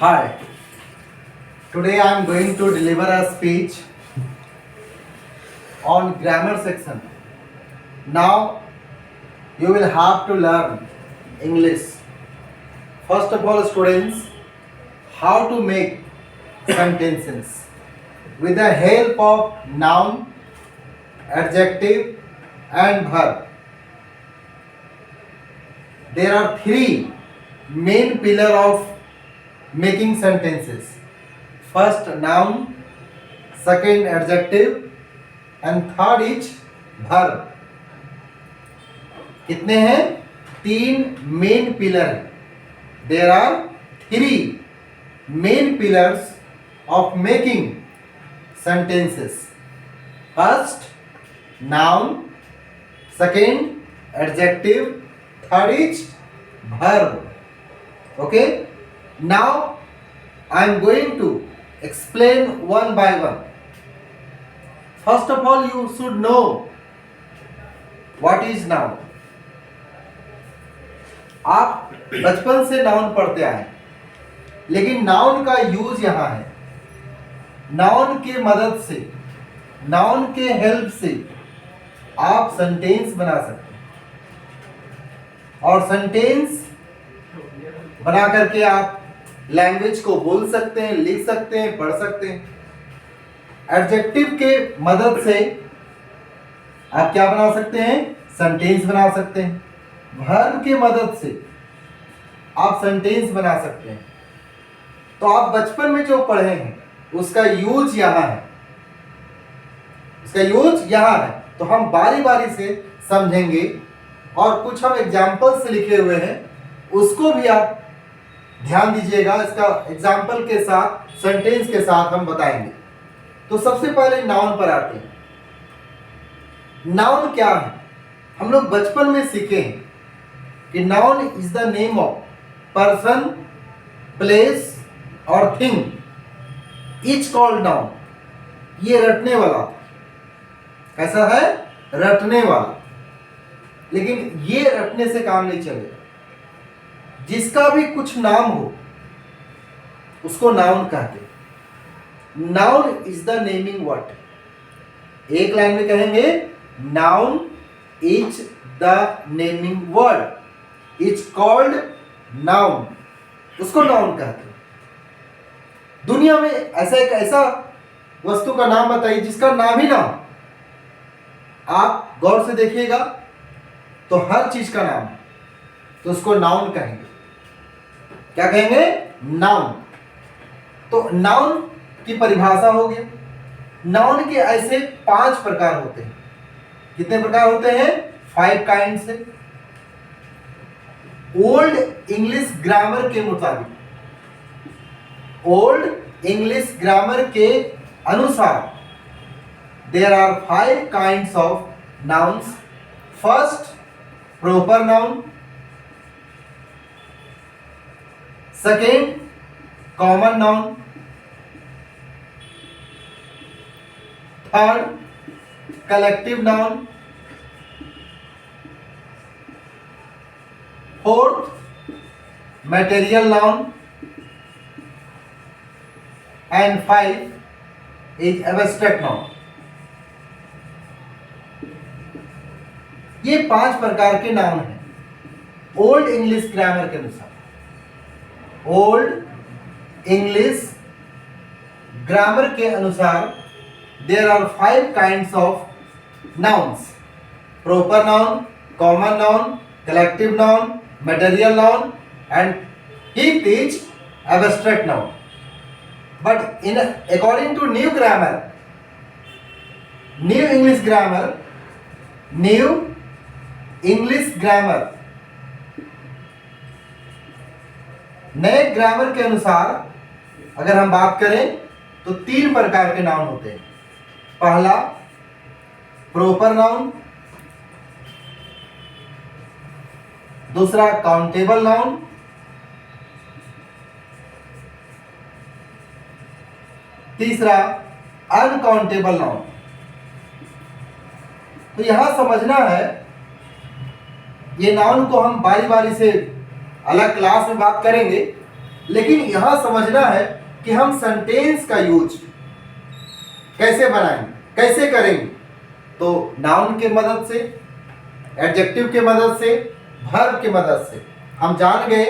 Hi, today I am going to deliver a speech on grammar section. Now you will have to learn English. First of all, students, how to make sentences with the help of noun, adjective and verb. There are three main pillars of making sentences. First noun, second adjective and third is verb. कितने हैं? तीन main pillar हैं. There are three main pillars of making sentences. First noun, second adjective, third is verb. Okay? Now I am going to explain one by one. First of all, you should know what is noun. आप बचपन से noun पढ़ते आए, लेकिन noun का use यहाँ है. Noun के मदद से, नाउन के हेल्प से आप सेंटेंस बना सकते हैं और सेंटेंस बना करके आप लैंग्वेज को बोल सकते हैं, लिख सकते हैं, पढ़ सकते हैं. एडजेक्टिव के मदद से आप क्या बना सकते हैं? सेंटेंस बना सकते हैं. वर्ब की मदद से आप सेंटेंस बना सकते हैं. तो आप बचपन में जो पढ़े हैं उसका यूज यहाँ है, इसका यूज यहाँ है. तो हम बारी बारी से समझेंगे और कुछ हम एग्जाम्पल से लिखे हुए हैं उसको भी आप ध्यान दीजिएगा. इसका एग्जाम्पल के साथ, सेंटेंस के साथ हम बताएंगे. तो सबसे पहले नाउन पर आते हैं. नाउन क्या है? हम लोग बचपन में सीखे हैं कि noun is the name of person, place और थिंग. Etch called noun. ये रटने वाला. कैसा है? रटने वाला. लेकिन ये रटने से काम नहीं चलेगा. जिसका भी कुछ नाम हो उसको नाउन कहते हैं. Noun is the naming word. एक लाइन में कहेंगे noun is the naming word. Is called noun. उसको नाउन कहते हैं. दुनिया में ऐसा वस्तु का नाम बताइए जिसका नाम ही ना हो. आप गौर से देखिएगा तो हर चीज का नाम है, तो उसको नाउन कहेंगे. क्या कहेंगे? नाउन. तो नाउन की परिभाषा हो गई. नाउन के ऐसे 5 प्रकार होते हैं. कितने प्रकार होते हैं? 5 काइंड से. ओल्ड इंग्लिश ग्रामर के मुताबिक, ओल्ड इंग्लिश ग्रामर के अनुसार there are 5 kinds of nouns. First proper noun, second common noun, third collective noun, fourth material noun and 5 is abstract noun. ये 5 प्रकार के नाउन हैं ओल्ड इंग्लिश ग्रामर के अनुसार. ओल्ड इंग्लिश ग्रामर के अनुसार there are 5 kinds of nouns. Proper noun, common noun, collective noun, material noun and fifth is abstract noun. But according to new grammar, new English grammar, new English grammar, नए grammar के अनुसार अगर हम बात करें तो 3 प्रकार के नाउन होते हैं. पहला प्रॉपर नाउन, दूसरा काउंटेबल नाउन, तीसरा अनकाउंटेबल नाउन. तो यहां समझना है, ये नाउन को हम बारी बारी से अलग क्लास में बात करेंगे, लेकिन यहां समझना है कि हम सेंटेंस का यूज कैसे बनाएंगे, कैसे करेंगे। तो नाउन के मदद से, एडजेक्टिव के मदद से, वर्ब के मदद से हम जान गए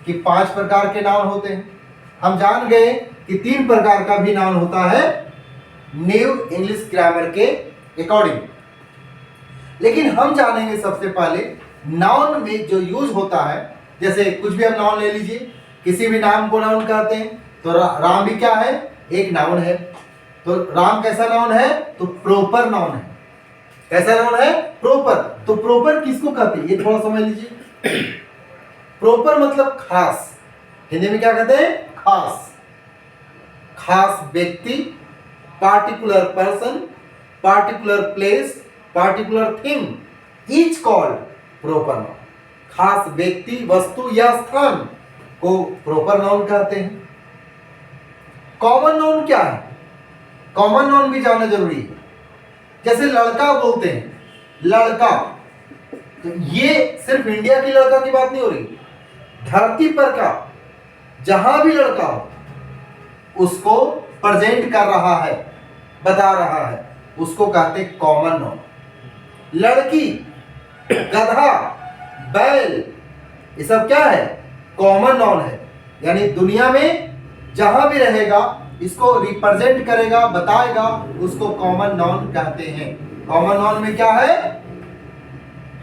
कि 5 प्रकार के नाउन होते हैं। हम जान गए कि 3 प्रकार का भी नाउन होता है न्यू इंग्लिश ग्रामर के अकॉर्डिंग। लेकिन हम जानेंगे सबसे पहले नाउन में जो यूज होता है। जैसे कुछ भी हम नाउन ले लीजिए, किसी भी नाम को नाउन कहते हैं। तो राम भी क्या है, एक नाउन है। तो राम कैसा नाउन है, तो प्रॉपर नाउन है। कैसा नाउन है, प्रॉपर। तो प्रॉपर किसको कहते हैं, ये थोड़ा समझ लीजिए। प्रॉपर मतलब खास, हिंदी में क्या कहते हैं, खास। खास व्यक्ति, particular person, particular place, particular thing is called proper noun. खास व्यक्ति, वस्तु या स्थान को प्रॉपर नाउन कहते हैं। कॉमन नाउन क्या है, कॉमन नाउन भी जानना जरूरी है। जैसे लड़का बोलते हैं, लड़का, तो ये सिर्फ इंडिया की लड़का की बात नहीं हो रही, धरती पर का जहां भी लड़का हो उसको प्रेजेंट कर रहा है, बता रहा है, उसको कहते हैं कॉमन नाउन। लड़की, गधा, बैल, ये सब क्या है, कॉमन नाउन है। यानी दुनिया में जहां भी रहेगा इसको रिप्रेजेंट करेगा, बताएगा, उसको कॉमन नाउन कहते हैं। कॉमन नाउन में क्या है,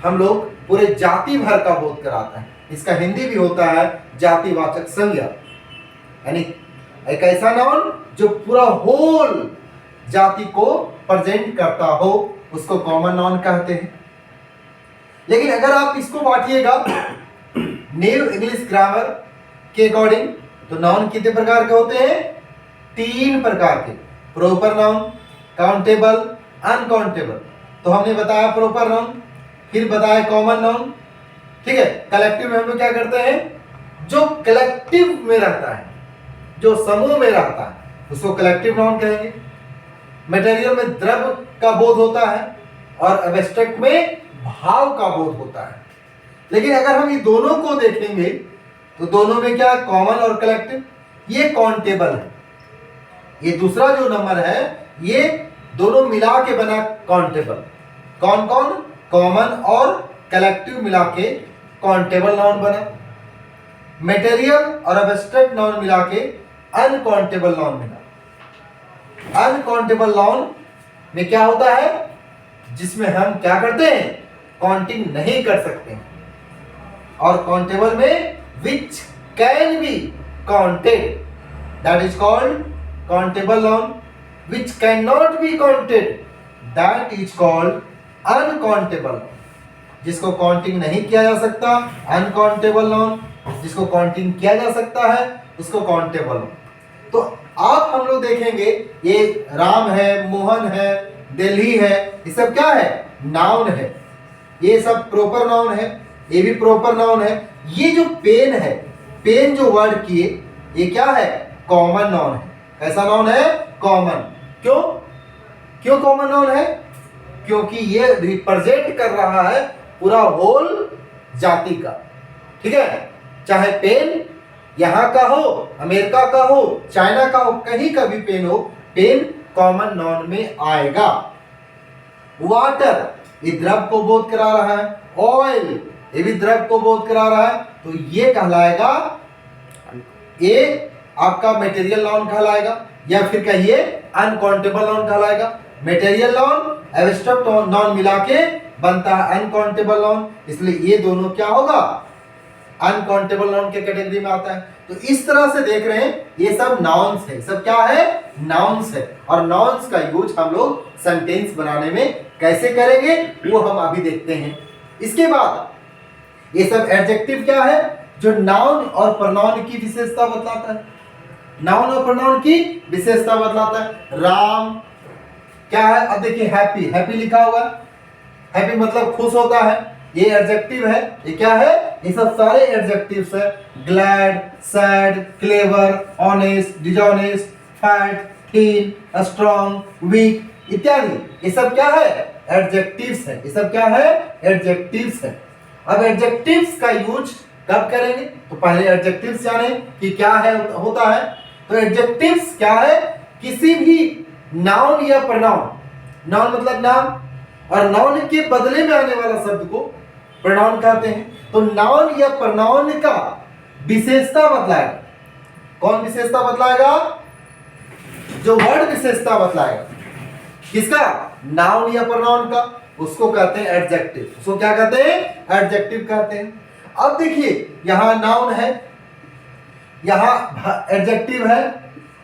हम लोग पूरे जाति भर का बोध कराता है। इसका हिंदी भी होता है जातिवाचक संज्ञा। यानी एक ऐसा नाउन जो पूरा होल जाति को प्रेजेंट करता हो, उसको कॉमन नाउन कहते हैं। लेकिन अगर आप इसको बांटिएगा न्यू इंग्लिश ग्रामर के अकॉर्डिंग, तो नाउन कितने प्रकार के होते हैं, 3 प्रकार के। Proper noun, countable, uncountable. तो हमने बताया प्रॉपर नाउन, फिर बताया कॉमन नाउन, ठीक है। कलेक्टिव में हम लोग क्या करते हैं, जो कलेक्टिव में रहता है, जो समूह में रहता है, उसको कलेक्टिव नाउन कहेंगे। मटेरियल में द्रव्य का बोध होता है और एब्स्ट्रैक्ट में भाव का बोध होता है। लेकिन अगर हम ये दोनों को देखेंगे तो दोनों में क्या, कॉमन और कलेक्टिव, ये काउंटेबल है। ये दूसरा जो नंबर है, ये दोनों मिला के बना काउंटेबल। कौन कौन, कॉमन और कलेक्टिव मिला के काउंटेबल नाउन बना। मटेरियल और एब्स्ट्रैक्ट नाउन मिला के अनकाउंटेबल नाउन बना। अनकाउंटेबल नाउन में क्या होता है, जिसमें हम क्या करते हैं, काउंटिंग नहीं कर सकते हैं। और काउंटेबल में which can be counted, that is called countable noun. Which cannot be counted, that is called uncountable noun. जिसको काउंटिंग नहीं किया जा सकता, अनकाउंटेबल नाउन। जिसको काउंटिंग किया जा सकता है, उसको काउंटेबल नाउन। तो आप हम लोग देखेंगे, ये राम है, मोहन है, दिल्ली है, ये सब क्या है, नाउन है। ये सब प्रॉपर नाउन है, ये भी प्रॉपर नाउन है। ये जो पेन है, पेन जो वर्ड किए, ये क्या है, कॉमन नाउन है। कैसा नाउन है, कॉमन। क्यों, क्यों कॉमन नाउन है, क्योंकि ये रिप्रेजेंट कर रहा है पूरा होल जाति का, ठीक है। चाहे पेन यहाँ का हो, अमेरिका का हो, चाइना का हो, कहीं का भी पेन हो, पेन कॉमन नाउन में आएगा। वाटर, ये द्रव को बोध करा रहा है। ऑयल, ये भी द्रव को बोध करा रहा है, तो ये कहलाएगा, ये आपका मटेरियल नाउन कहलाएगा, या फिर कहिए अनकाउंटेबल नाउन कहलाएगा। मटेरियल नाउन, एब्स्ट्रैक्ट नाउन मिला के बनता है अनकाउंटेबल नाउन, इसलिए ये दोनों क्या होगा, अनकाउंटेबल नाउन के कैटेगरी में आता है। तो इस तरह से देख रहे हैं, ये सब नाउन्स है, सब क्या है, नाउन्स है। और नाउन्स का यूज हम लोग सेंटेंस बनाने में कैसे करेंगे, वो हम अभी देखते हैं। इसके बाद ये सब एडजेक्टिव क्या है, जो नाउन और प्रोनाउन की विशेषता बतलाता है। नाउन और प्रोनाउन की विशेषता बतलाता है। राम क्या है, अब देखिए हैप्पी, हैप्पी लिखा हुआ है, हैप्पी मतलब खुश होता है, ये एडजेक्टिव है। ये क्या है, ये सब सारे एडजेक्टिव्स है। Glad, sad, clever, honest, dishonest, fat, thin, strong, weak इत्यादि, ये सब क्या है, एडजेक्टिव्स है। ये सब क्या है, एडजेक्टिव्स है। अब एडजेक्टिव्स का यूज कब करेंगे? तो पहले एडजेक्टिव्स जाने कि क्या है होता है। तो एडजेक्टिव्स क्या है? किसी भी नाउन या प्रोनाउन, नाउन मतलब नाम, और नाउन के बदले में आने वाला शब्द को प्रोनाउन कहते हैं। तो नाउन या प्रोनाउन का विशेषता बतलाएगा। कौन विशेषता बतलाएगा? जो वर्ड विशेषता बतलाएगा। किसका? नाउन या प्रोनाउन का, उसको कहते हैं एडजेक्टिव। उसको क्या कहते हैं? एडजेक्टिव कहते हैं। अब देखिए, यहां नाउन है, यहां एडजेक्टिव है,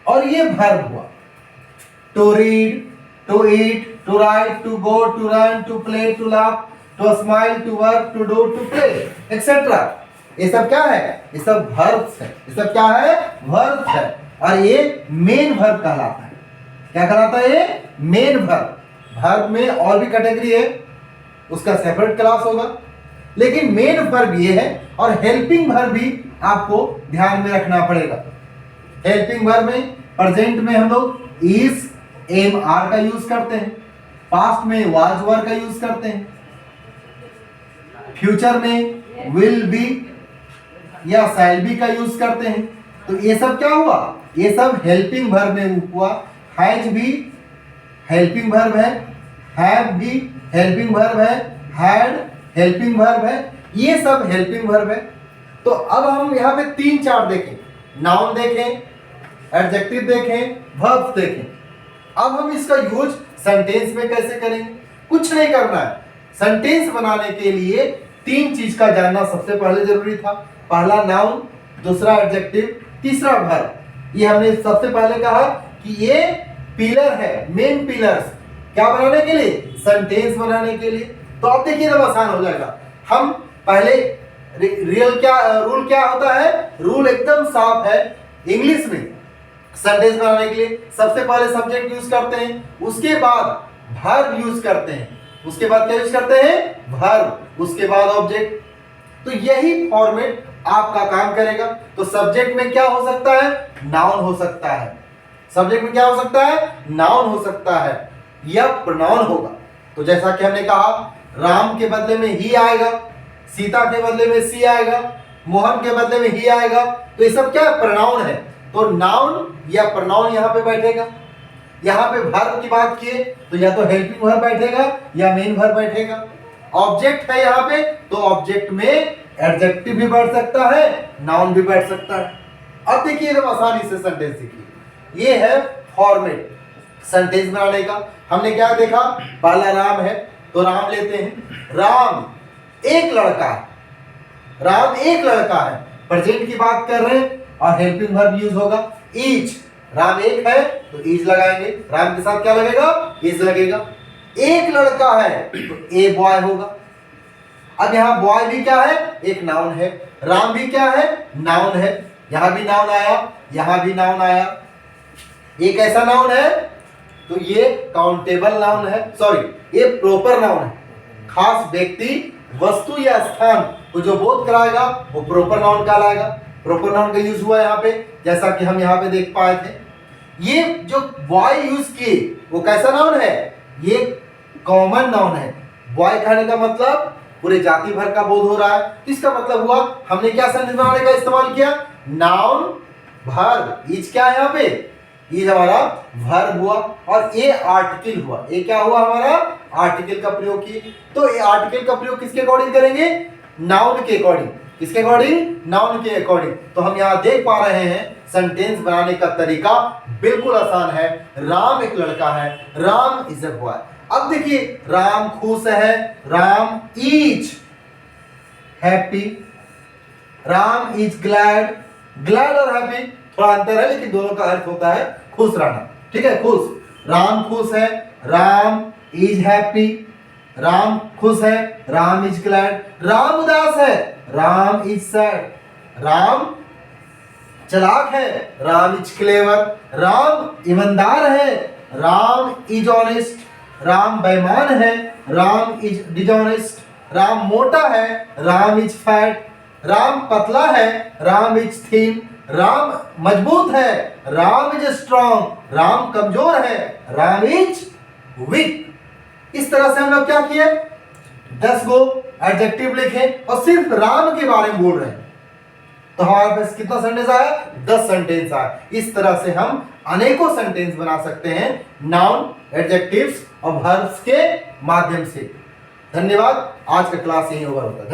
और ये वर्ब हुआ। To read, to eat, to write, to go, to run, to play, to laugh, to smile, to work, to do, to play, etcetera. ये सब क्या है? ये सब वर्ब्स है। ये सब क्या है? वर्ब्स है। और ये मेन वर्ब कहलाता है। क्या कहलाता है? ये मेन वर्ब। वर्ब में और भी कैटेगरी है, उसका सेपरेट क्लास होगा, लेकिन मेन वर्ब ये है। और हेल्पिंग वर्ब भी आपको ध्यान में रखना पड़ेगा। हेल्पिंग वर्ब में प्रेजेंट में हम लोग इज, एम, आर का यूज करते हैं। पास्ट में वाज, वर का यूज करते हैं। फ्यूचर में विल बी या शैल बी का यूज करते हैं। तो ये सब क्या हुआ? ये सब हेल्पिंग वर्ब में हुआ। हैज भी हेल्पिंग वर्ब है, हैव भी हेल्पिंग वर्ब है, हैड हेल्पिंग वर्ब है, ये सब हेल्पिंग वर्ब है। तो अब हम यहाँ पे 3-4 देखें, नाउन देखें, एडजेक्टिव देखें, वर्ब्स देखें। अब हम इसका यूज सेंटेंस में कैसे करेंगे? कुछ नहीं करना है। सेंटेंस बनाने के लिए 3 चीज का जानना सबसे पहले जरूरी था। पहला नाउन, दूसरा एडजेक्टिव, तीसरा वर्ब। ये हमने सबसे पहले कहा कि ये पिलर है, मेन पिलर्स, क्या बनाने के लिए? सेंटेंस बनाने के लिए। तो अब देखिए जब आसान हो जाएगा। हम पहले रूल क्या होता है? रूल एकदम साफ है। इंग्लिश में सेंटेंस बनाने के लिए सबसे पहले सब्जेक्ट यूज करते हैं, उसके बाद वर्ब यूज करते हैं, उसके बाद क्या यूज करते हैं? वर्ब, उसके बाद ऑब्जेक्ट। तो यही फॉर्मेट आपका काम करेगा। तो सब्जेक्ट में क्या हो सकता है? नाउन हो सकता है। सब्जेक्ट में क्या हो सकता है? नाउन हो सकता है या प्रोनाउन होगा। तो जैसा कि हमने कहा, राम के बदले में ही आएगा, सीता के बदले में सी आएगा, मोहन के बदले में ही आएगा। तो ये सब क्या है? प्रोनाउन है। तो नाउन या प्रोनाउन यहाँ पे बैठेगा। यहाँ पे वर्ब की बात किए तो या तो हेल्पिंग वर्ब बैठेगा या मेन वर्ब बैठेगा। ऑब्जेक्ट है यहाँ पे, तो ऑब्जेक्ट में एडजेक्टिव भी बैठ सकता है, नाउन भी बैठ सकता है। अब देखिए एकदम आसानी से सेंटेंस सीखिए। ये है फॉर्मेट सेंटेंस बनाने का। हमने क्या देखा? पहला राम है, तो राम लेते हैं। राम एक लड़का है, राम एक लड़का है, प्रेजेंट की बात कर रहे हैं, और हेल्पिंग वर्ब यूज होगा ईच। राम एक है तो ईज लगाएंगे, राम के साथ क्या लगेगा? इज लगेगा। एक लड़का है तो ए बॉय होगा। अब यहाँ बॉय भी क्या है? एक नाउन है। राम भी क्या है? नाउन है। यहां भी नाउन आया, यहां भी नाउन आया। एक ऐसा नाउन है तो ये काउंटेबल नाउन है, सॉरी ये प्रॉपर नाउन है। खास व्यक्ति, वस्तु या स्थान को जो बोध कराएगा वो प्रॉपर नाउन कहलाएगा। प्रॉपर नाउन का यूज हुआ यहाँ पे, जैसा कि हम यहाँ पे देख पाए थे। ये जो बॉय यूज किए वो कैसा नाउन है? ये कॉमन नाउन है। बॉय कहने का मतलब पूरे जाति भर का बोध हो रहा है। इसका मतलब हुआ हमने क्या सेंटेंस बनाने का इस्तेमाल किया? Noun verb. इज क्या है यहाँ पे? इज हमारा वर्ब हुआ, और ए आर्टिकल हुआ। ये क्या हुआ? हमारा आर्टिकल का प्रयोग किए। तो ये आर्टिकल का प्रयोग किसके अकॉर्डिंग करेंगे? नाउन के अकॉर्डिंग। किसके अकॉर्डिंग? नाउन के अकॉर्डिंग। तो हम यहाँ देख पा रहे हैं सेंटेंस बनाने का तरीका बिल्कुल आसान है। राम एक लड़का है, राम इज अ बॉय। अब देखिए, राम खुश है, Ram is happy, Ram is glad. Glad और हैप्पी थोड़ा अंतर है, लेकिन दोनों का अर्थ होता है खुश रहना। ठीक है, खुश। राम खुश है, राम इज हैप्पी। राम खुश है, राम इज ग्लैड। राम उदास है, राम इज सैड। राम चालाक है, राम इज क्लेवर। राम ईमानदार है, राम इज ऑनेस्ट। राम बेईमान है, राम इज डिसऑनेस्ट। राम मोटा है, राम इज फैट। राम पतला है, राम इज थिन। राम मजबूत है, राम इज स्ट्रॉन्ग। राम कमजोर है, राम इज वीक। इस तरह से हम लोग क्या किए? 10 गो एडजेक्टिव लिखे और सिर्फ राम के बारे में बोल रहे हैं। तो हमारे पास कितना सेंटेंस आया? 10 सेंटेंस आया। इस तरह से हम अनेकों सेंटेंस बना सकते हैं नाउन, एडजेक्टिव्स और वर्ब्स के माध्यम से। धन्यवाद। आज का क्लास यहीं ओवर होता है।